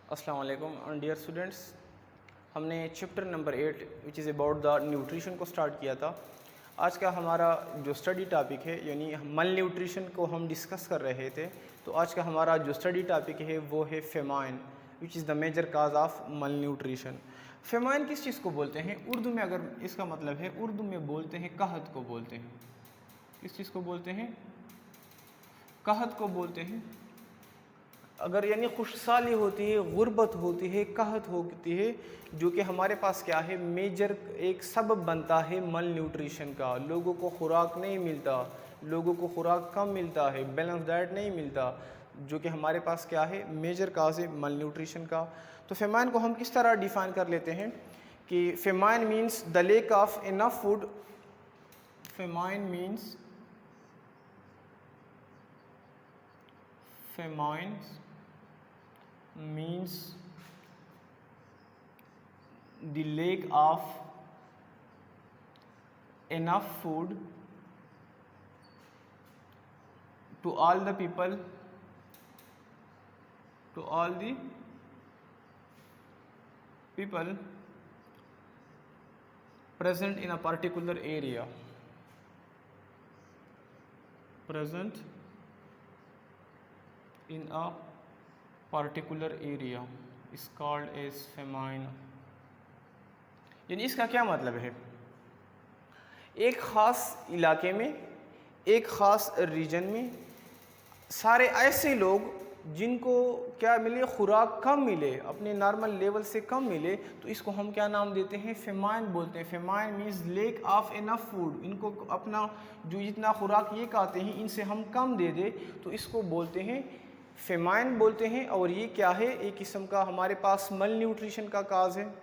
अस्सलाम वालेकुम dear students. हमने chapter number 8 which is about the nutrition को स्टार्ट किया था। आज का हमारा जो स्टडी टॉपिक है यानी मल न्यूट्रिशन को हम डिस्कस कर रहे थे। तो आज का हमारा जो स्टडी टॉपिक है वो है famine which is the major cause of malnutrition. Famine किस चीज़ को बोलते हैं? उर्दू में अगर इसका मतलब है, उर्दू में बोलते हैं कहत को बोलते हैं। किस चीज़ को बोलते हैं? कहत को बोलते हैं। अगर यानी खुशहाली होती है, गुर्बत होती है, कहत होती है, जो कि हमारे पास क्या है, मेजर एक सबब बनता है मल न्यूट्रिशन का। लोगों को खुराक नहीं मिलता, लोगों को खुराक कम मिलता है, बैलेंस डाइट नहीं मिलता, जो कि हमारे पास क्या है, मेजर काज है मल न्यूट्रिशन का। तो फेमाइन को हम किस तरह डिफ़ाइन कर लेते हैं कि famine means the lack of enough food. Famine means means the lack of enough food to all the people, present in a particular area, is called as famine। यानी इसका क्या मतलब है? एक ख़ास इलाके में, एक ख़ास रीजन में सारे ऐसे लोग जिनको क्या मिले, खुराक कम मिले, अपने नॉर्मल लेवल से कम मिले, तो इसको हम क्या नाम देते हैं? फेमाइन बोलते हैं। Famine means lake of enough food. इनको अपना जो जितना खुराक ये खाते हैं इनसे हम कम दे दे, तो इसको बोलते हैं फेमाइन बोलते हैं। और ये क्या है? एक किस्म का हमारे पास मल न्यूट्रिशन का काज है।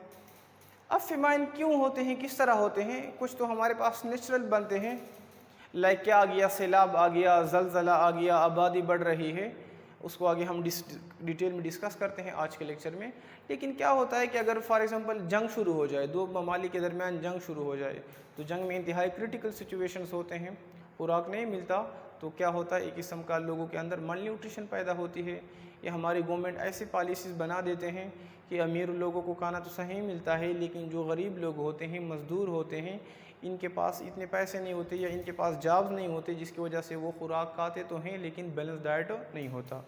अब फेमाइन क्यों होते हैं, किस तरह होते हैं? कुछ तो हमारे पास नेचुरल बनते हैं, लाइक क्या आ गया, सैलाब आ गया, जलजला आ गया, आबादी बढ़ रही है, उसको आगे हम डिटेल में डिस्कस करते हैं आज के लेक्चर में। लेकिन क्या होता है कि अगर फॉर एग्जांपल जंग शुरू हो जाए, दो ममालिक के दरमियान जंग शुरू हो जाए, तो जंग में इंतहाई क्रिटिकल सिचुएशंस होते हैं, खुराक नहीं मिलता, तो क्या होता है, एक किस्म का लोगों के अंदर मल न्यूट्रिशन पैदा होती है। या हमारी गवर्नमेंट ऐसी पॉलिसीज़ बना देते हैं कि अमीर लोगों को खाना तो सही मिलता है, लेकिन जो गरीब लोग होते हैं, मज़दूर होते हैं, इनके पास इतने पैसे नहीं होते या इनके पास जॉब्स नहीं होते, जिसकी वजह से वो खुराक खाते तो हैं लेकिन बैलेंस डाइट नहीं होता।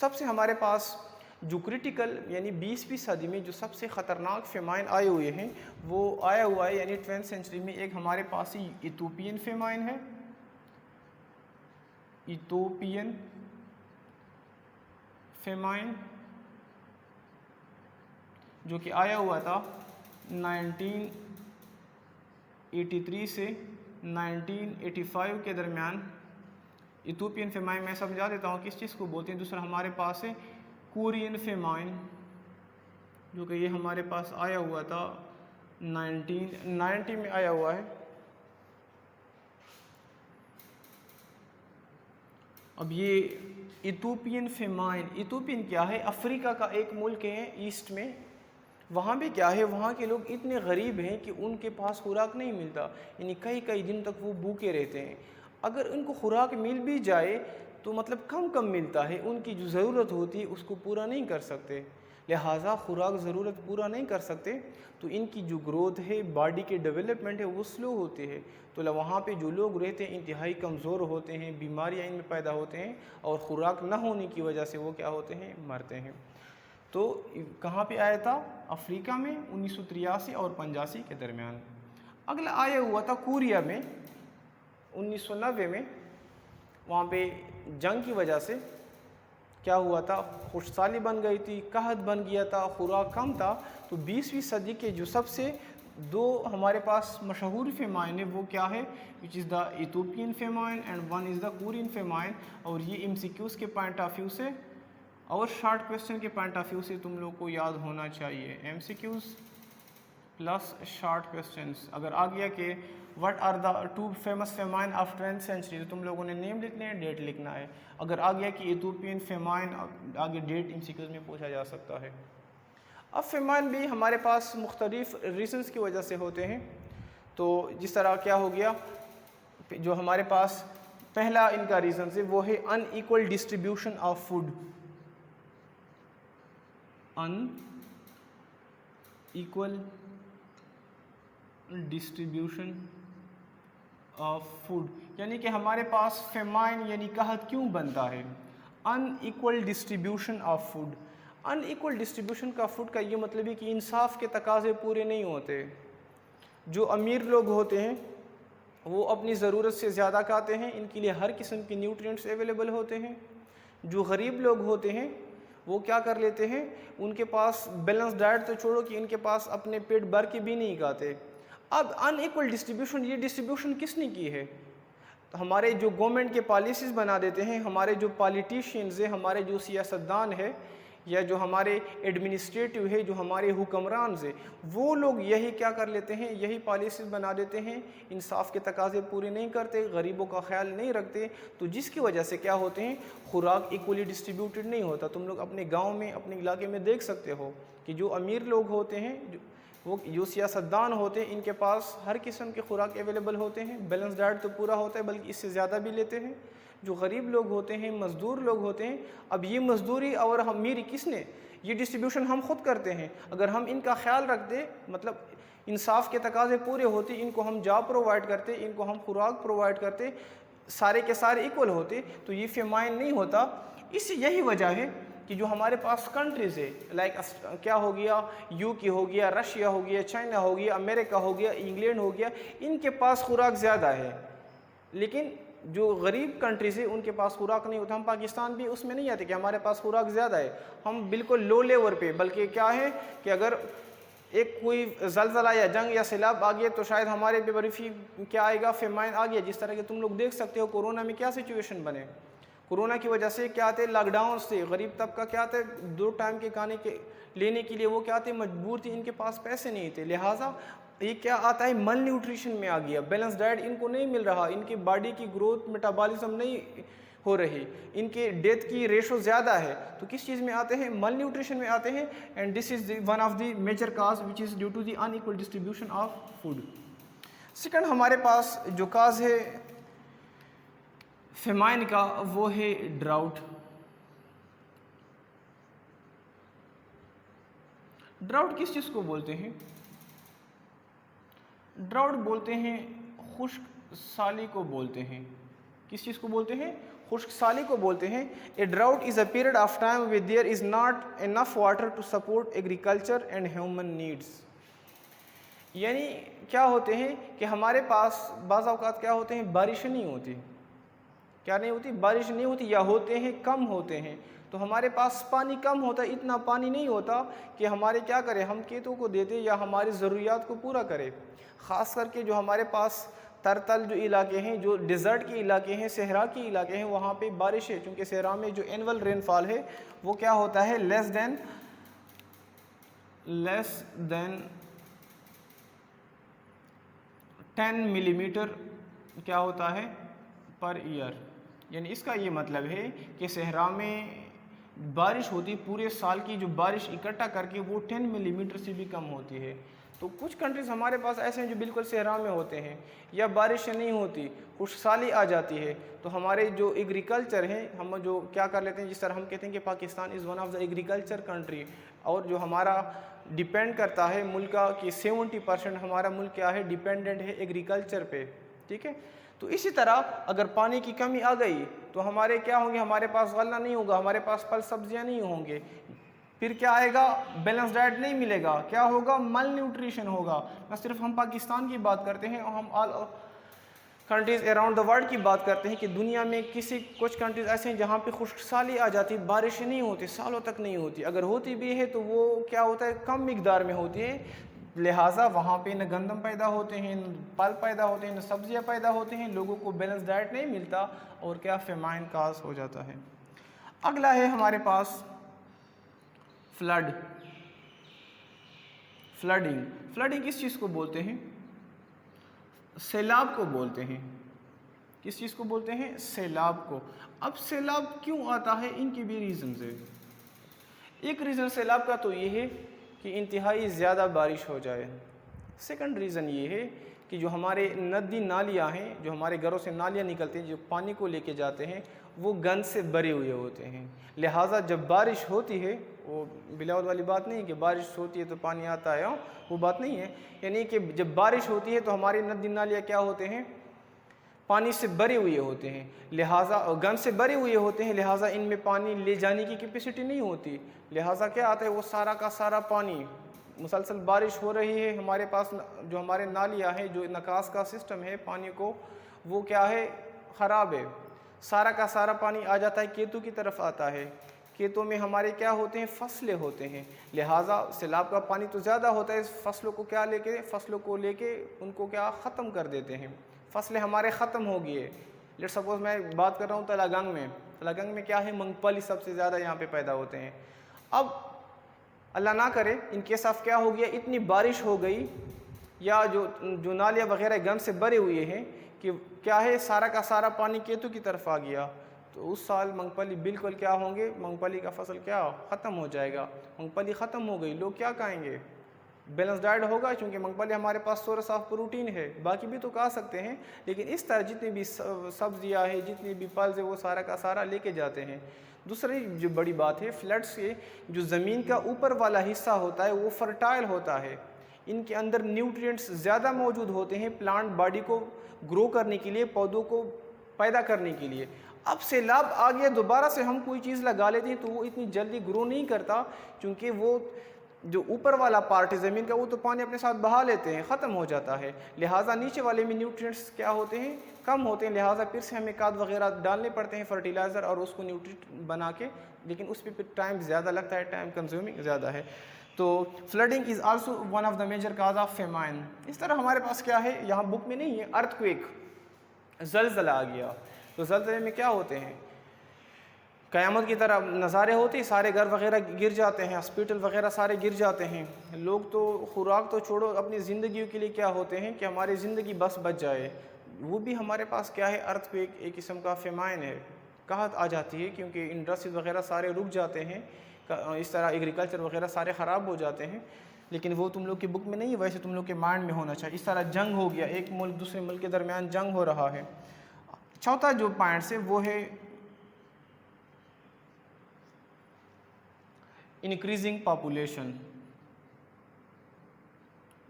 सबसे हमारे पास जो क्रिटिकल यानी 20वीं सदी में जो सबसे ख़तरनाक फेमाइन आए हुए हैं, वो आया हुआ है यानी 20th सेंचुरी में। एक हमारे पास ही इथोपियन फेमाइन है, इथोपियन फेमाइन, जो कि आया हुआ था 1983 से 1985 के दरमियान। इथोपियन फेमाइन मैं समझा देता हूँ किस चीज़ को बोलते हैं। दूसरा हमारे पास है कोरियन फेमाइन, जो कि ये हमारे पास आया हुआ था 1990 में आया हुआ है। अब ये इथोपियन फेमाइन, इथोपियन क्या है? अफ्रीका का एक मुल्क है ईस्ट में। वहाँ भी क्या है, वहाँ के लोग इतने गरीब हैं कि उनके पास खुराक नहीं मिलता, यानी कई कई दिन तक वो भूखे रहते हैं। अगर उनको खुराक मिल भी जाए तो मतलब कम कम मिलता है, उनकी जो ज़रूरत होती है उसको पूरा नहीं कर सकते, लिहाजा खुराक ज़रूरत पूरा नहीं कर सकते, तो इनकी जो ग्रोथ है, बॉडी के डेवलपमेंट है, वो स्लो होती है। तो वहाँ पे जो लोग रहते हैं इंतहाई कमज़ोर होते हैं, बीमारियाँ इनमें पैदा होते हैं, और ख़ुराक न होने की वजह से वो क्या होते हैं, मरते हैं। तो कहाँ पे आया था? अफ्रीका में 1983 और 85 के दरमियान। अगला आया हुआ था कोरिया में 1990 में। वहाँ पे जंग की वजह से क्या हुआ था, खुशहाली बन गई थी, कहत बन गया था, खुराक कम था। तो 20वीं सदी के जो सबसे दो हमारे पास मशहूर फेमाइन है वो क्या है, which is the Ethiopian famine and one is the Korean famine. और ये एमसीक्यूज़ के पॉइंट ऑफ व्यू से और शॉर्ट क्वेश्चन के पॉइंट ऑफ व्यू से तुम लोग को याद होना चाहिए। MCQs plus short questions. अगर आ गया कि what are the two famous famine of 20th century, तो तुम लोगों ने नेम लिखना है, डेट लिखना है। अगर आ गया कि इथोपियन फेमाइन, आगे डेट एमसीक्यूज़ में पूछा जा सकता है। अब फेमाइन भी हमारे पास मुख्तलिफ रीजंस की वजह से होते हैं। तो जिस तरह क्या हो गया, जो हमारे पास पहला इनका रीज़न है वो है unequal distribution of food. Unequal distribution of food, यानी कि हमारे पास फेमाइन यानी कहत क्यों बनता है? Unequal distribution of food. Unequal distribution का फूड का ये मतलब है कि इंसाफ के तकाजे पूरे नहीं होते। जो अमीर लोग होते हैं वो अपनी ज़रूरत से ज़्यादा खाते हैं, इनके लिए हर किस्म के न्यूट्रिएंट्स अवेलेबल होते हैं। जो गरीब लोग होते हैं वो क्या कर लेते हैं, उनके पास बैलेंस डाइट तो छोड़ो कि इनके पास अपने पेट भर के भी नहीं खाते। अब अनइक्वल डिस्ट्रीब्यूशन, ये डिस्ट्रीब्यूशन किसने की है? तो हमारे जो गवर्नमेंट के पॉलिसीज़ बना देते हैं, हमारे जो पॉलिटिशियंस हैं, हमारे जो सियासतदान है या जो हमारे एडमिनिस्ट्रेटिव है, जो हमारे हुक्मरान है, वो लोग यही क्या कर लेते हैं, यही पॉलिसीज़ बना देते हैं, इंसाफ के तकाजे पूरे नहीं करते, गरीबों का ख्याल नहीं रखते, तो जिसकी वजह से क्या होते हैं, खुराक इक्वली डिस्ट्रीब्यूटेड नहीं होता। तुम लोग अपने गाँव में, अपने इलाके में देख सकते हो कि जो अमीर लोग होते हैं, वो जो सियासतदान होते हैं, इनके पास हर किस्म के खुराक अवेलेबल होते हैं, बैलेंस डाइट तो पूरा होता है, बल्कि इससे ज़्यादा भी लेते हैं। जो गरीब लोग होते हैं, मज़दूर लोग होते हैं, अब ये मज़दूरी और अमीरी किसने, ये डिस्ट्रीब्यूशन हम खुद करते हैं। अगर हम इनका ख्याल रखते, मतलब इंसाफ के तकाजे पूरे होते, इनको हम जॉब प्रोवाइड करते, इनको हम खुराक प्रोवाइड करते, सारे के सारे इक्वल होते, तो ये फेमाइन नहीं होता। इससे यही वजह है कि जो हमारे पास कंट्रीज़ है, लाइक क्या हो गया, यूके हो गया, रशिया हो गया, चाइना हो गया, अमेरिका हो गया, इंग्लैंड हो गया, इनके पास खुराक ज़्यादा है, लेकिन जो गरीब कंट्रीज़ है उनके पास खुराक नहीं होता। हम पाकिस्तान भी उसमें नहीं आते कि हमारे पास खुराक ज़्यादा है, हम बिल्कुल लो लेवल पे, बल्कि क्या है कि अगर एक कोई ज़लज़ला या जंग या सैलाब आ गया तो शायद हमारे पे बर्फी क्या आएगा, फेमाइन आ गया। जिस तरह के तुम लोग देख सकते हो कोरोना में क्या सिचुएशन बने, कोरोना की वजह से क्या थे, लॉकडाउन से गरीब तबका क्या थे, 2 टाइम के खाने के लेने के लिए वो क्या थे, मजबूर थे, इनके पास पैसे नहीं थे, लिहाजा ये क्या आता है, मल न्यूट्रिशन में आ गया, बैलेंस डाइट इनको नहीं मिल रहा, इनकी बॉडी की ग्रोथ मेटाबॉलिज्म नहीं हो रही, इनके डेथ की रेशो ज़्यादा है, तो किस चीज़ में आते हैं, मल न्यूट्रिशन में आते हैं। And this is one of the major cause which is due to the unequal distribution of food. Second हमारे पास जो काज है फेमाइन का, वो है ड्राउट। ड्राउट किस चीज़ को बोलते हैं? ड्राउट बोलते हैं खुश्क साली को बोलते हैं। किस चीज़ को बोलते हैं? खुश्क साली को बोलते हैं। A drought is a period of time with there is not enough water to support agriculture and human needs. यानी क्या होते हैं कि हमारे पास बाज़ औक़ात क्या होते हैं, बारिश नहीं होती, क्या नहीं होती, बारिश नहीं होती, या होते हैं कम होते हैं, तो हमारे पास पानी कम होता है, इतना पानी नहीं होता कि हमारे क्या करें, हम खेतों को देते या हमारी ज़रूरियात को पूरा करें। ख़ास करके जो हमारे पास तरतल जो इलाके हैं, जो डिज़र्ट के इलाके हैं, सहरा के इलाके हैं, वहाँ पे बारिश है, चूँकि सहरा में जो एनुअल रेनफॉल है वो क्या होता है, लेस देन 10 मिलीमीटर क्या होता है पर ईयर। यानी इसका ये मतलब है कि सहरा में बारिश होती, पूरे साल की जो बारिश इकट्ठा करके वो 10 मिलीमीटर से भी कम होती है। तो कुछ कंट्रीज़ हमारे पास ऐसे हैं जो बिल्कुल सहरा में होते हैं, या बारिश नहीं होती, खुशहाली आ जाती है, तो हमारे जो एग्रीकल्चर हैं, हम जो क्या कर लेते हैं, जिस तरह हम कहते हैं कि Pakistan is one of the agriculture country, और जो हमारा डिपेंड करता है मुल्क का कि 70% हमारा मुल्क क्या है, डिपेंडेंट है एग्रीकल्चर पे, ठीक है। तो इसी तरह अगर पानी की कमी आ गई तो हमारे क्या होंगे, हमारे पास गल्ला नहीं होगा, हमारे पास फल सब्जियां नहीं होंगे, फिर क्या आएगा, बैलेंस डाइट नहीं मिलेगा, क्या होगा, मल न्यूट्रिशन होगा। न सिर्फ हम पाकिस्तान की बात करते हैं, हम all countries around the world की बात करते हैं कि दुनिया में कुछ कंट्रीज़ ऐसे हैं जहाँ पे खुश्कसाली आ जाती, बारिश नहीं होती, सालों तक नहीं होती, अगर होती भी है तो वो क्या होता है, कम मिकदार में होती है, लिहाजा वहाँ पे न गंदम पैदा होते हैं, न फल पैदा होते हैं, न सब्जियाँ पैदा होते हैं, लोगों को बैलेंस डाइट नहीं मिलता और क्या फेमाइन काज हो जाता है। अगला है हमारे पास फ्लडिंग किस चीज़ को बोलते हैं, सैलाब को बोलते हैं। किस चीज़ को बोलते हैं, सैलाब को। अब सैलाब क्यों आता है, इनकी भी रीज़न्स है। एक रीज़न सैलाब का तो ये है कि इंतहाई ज़्यादा बारिश हो जाए। सेकंड रीज़न ये है कि जो हमारे नदी नालियाँ हैं, जो हमारे घरों से नालियाँ निकलती हैं, जो पानी को लेके जाते हैं, वो गंद से भरे हुए होते हैं। लिहाजा जब बारिश होती है, वो बिलावल वाली बात नहीं है कि बारिश होती है तो पानी आता है, वो बात नहीं है। यानी कि जब बारिश होती है तो हमारी नदी नालियाँ क्या होते हैं, पानी से भरे हुए होते हैं, लिहाजा गंद से भरे हुए होते हैं, लिहाजा इनमें पानी ले जाने की कैपेसिटी नहीं होती। लिहाजा क्या आता है, वो सारा का सारा पानी, मुसलसल बारिश हो रही है, हमारे पास जो हमारे नालियाँ हैं, जो निकास का सिस्टम है पानी को, वो क्या है, ख़राब है। सारा का सारा पानी आ जाता है खेतों की तरफ आता है। खेतों में हमारे क्या होते हैं, फसलें होते हैं, लिहाजा सैलाब का पानी तो ज़्यादा होता है, फसलों को क्या लेके, फसलों को लेके उनको क्या ख़त्म कर देते हैं। फसलें हमारे ख़त्म हो गई है। लेट सपोज़ मैं बात कर रहा हूँ तलागंग में क्या है, मूंगफली सबसे ज़्यादा यहाँ पे पैदा होते हैं। अब अल्लाह ना करे इनके साथ क्या हो गया, इतनी बारिश हो गई या जो नालियाँ वगैरह गंद से भरे हुए हैं कि क्या है, सारा का सारा पानी खेतों की तरफ आ गया, तो उस साल मूंगफली बिल्कुल क्या होंगे, मूंगफली का फसल क्या ख़त्म हो जाएगा। मूंगफली ख़त्म हो गई, लोग क्या खाएंगे, बैलेंस डाइट होगा, क्योंकि मूंगफली हमारे पास सोर्स ऑफ प्रोटीन है। बाकी भी तो खा सकते हैं, लेकिन इस तरह जितनी भी सब्जियां हैं, जितनी भी फल्स है, वो सारा का सारा लेके जाते हैं। दूसरी जो बड़ी बात है, फ्लड्स से जो ज़मीन का ऊपर वाला हिस्सा होता है वो फर्टाइल होता है, इनके अंदर न्यूट्रिएंट्स ज़्यादा मौजूद होते हैं प्लांट बॉडी को ग्रो करने के लिए, पौधों को पैदा करने के लिए। अब सैलाब आ गया, दोबारा से हम कोई चीज़ लगा लेते हैं तो वो इतनी जल्दी ग्रो नहीं करता, क्योंकि वो जो ऊपर वाला पार्ट है ज़मीन का, वो तो पानी अपने साथ बहा लेते हैं, ख़त्म हो जाता है। लिहाजा नीचे वाले में न्यूट्रिएंट्स क्या होते हैं, कम होते हैं, लिहाजा फिर से हमें खाद वगैरह डालने पड़ते हैं, फर्टिलाइज़र, और उसको न्यूट्रिएंट बना के, लेकिन उस पर फिर टाइम ज़्यादा लगता है, टाइम कंज्यूमिंग ज़्यादा है। तो flooding is also one of the major cause of famine. इस तरह हमारे पास क्या है, यहाँ बुक में नहीं है, अर्थक्वेक, ज़लज़ला आ गया। तो ज़लज़ले में क्या होते हैं, क़यामत की तरह नज़ारे होते हैं, सारे घर वगैरह गिर जाते हैं, हॉस्पिटल वगैरह सारे गिर जाते हैं। लोग तो खुराक तो छोड़ो, अपनी ज़िंदगी के लिए क्या होते हैं कि हमारी ज़िंदगी बस बच जाए, वो भी हमारे पास क्या है, अर्थक्वेक एक किस्म का फेमाइन है, कहत आ जाती है, क्योंकि इंडस्ट्रीज वगैरह सारे रुक जाते हैं, इस तरह एग्रीकल्चर वगैरह सारे ख़राब हो जाते हैं। लेकिन वो तुम लोग की बुक में नहीं है, वैसे तुम लोग के माइंड में होना चाहिए। इस तरह जंग हो गया, एक मुल्क दूसरे मुल्क के दरमियान जंग हो रहा है। चौथा जो पॉइंट्स है वो है इंक्रीजिंग पॉपुलेशन,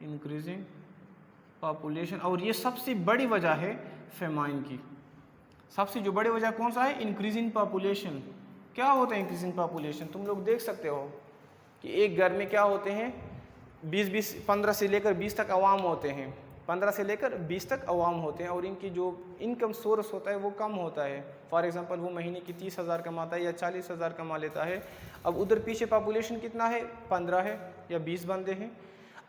इंक्रीजिंग पॉपुलेशन, और ये सबसे बड़ी वजह है फेमाइन की। सबसे जो बड़ी वजह कौन सा है, इंक्रीजिंग पॉपुलेशन। क्या होता है इंक्रीजिंग पॉपुलेशन, तुम लोग देख सकते हो कि एक घर में क्या होते हैं, 15 से लेकर 20 तक अवाम होते हैं, 15 से लेकर 20 तक अवाम होते हैं, और इनकी जो इनकम सोर्स होता है वो कम होता है। फॉर एग्जांपल वो महीने की 30,000 कमाता है या 40,000 कमा लेता है। अब उधर पीछे पॉपुलेशन कितना है, 15 है या 20 बंदे हैं।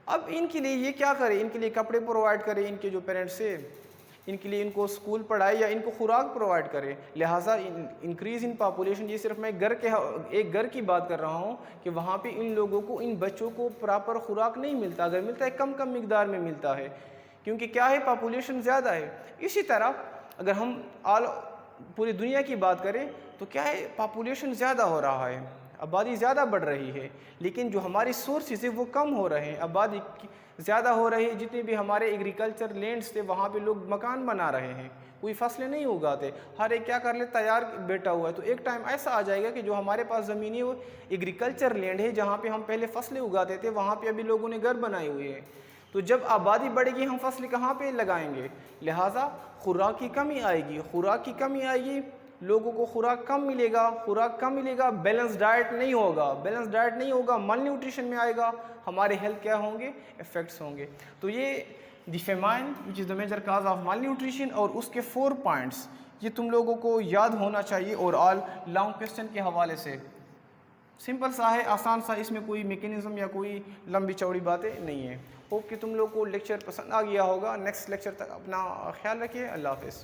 अब इनके लिए ये क्या करे, इनके लिए कपड़े प्रोवाइड करे, इनके जो पेरेंट्स है इनके लिए इनको स्कूल पढ़ाए या इनको खुराक प्रोवाइड करे। लिहाजा इंक्रीज़ इन पॉपुलेशन, ये सिर्फ मैं एक घर की बात कर रहा हूँ कि वहाँ पे इन लोगों को, इन बच्चों को प्रॉपर खुराक नहीं मिलता, अगर मिलता है कम कम मिकदार में मिलता है, क्योंकि क्या है, पॉपुलेशन ज़्यादा है। इसी तरह अगर हम पूरी दुनिया की बात करें तो क्या है, पॉपुलेशन ज़्यादा हो रहा है, आबादी ज़्यादा बढ़ रही है, लेकिन जो हमारी सोर्सेज है वो कम हो रहे हैं। आबादी ज़्यादा हो रही है, जितने भी हमारे एग्रीकल्चर लैंड्स थे वहाँ पे लोग मकान बना रहे हैं, कोई फसलें नहीं उगाते, हर एक क्या कर ले, तैयार बैठा हुआ है। तो एक टाइम ऐसा आ जाएगा कि जो हमारे पास ज़मीनी वो एग्रीकल्चर लैंड है, जहाँ पे हम पहले फसलें उगाते थे, वहाँ पे अभी लोगों ने घर बनाए हुए हैं। तो जब आबादी बढ़ेगी हम फसलें कहाँ पे लगाएंगे, लिहाजा खुराक की कमी आएगी, खुराक की कमी आएगी, लोगों को खुराक कम मिलेगा, बैलेंस डाइट नहीं होगा, माल न्यूट्रिशन में आएगा, हमारे हेल्थ क्या होंगे, इफ़ेक्ट्स होंगे। तो ये the famine which is the major cause of malnutrition, और उसके 4 पॉइंट्स ये तुम लोगों को याद होना चाहिए। और ऑल लॉन्ग क्वेश्चन के हवाले से सिंपल सा है, आसान सा, इसमें कोई मैकेनिज्म या कोई लंबी चौड़ी बातें नहीं है। होप कि तुम लोग को लेक्चर पसंद आ गया होगा। नेक्स्ट लेक्चर तक अपना ख्याल रखिए। अल्लाह हाफ़िज़।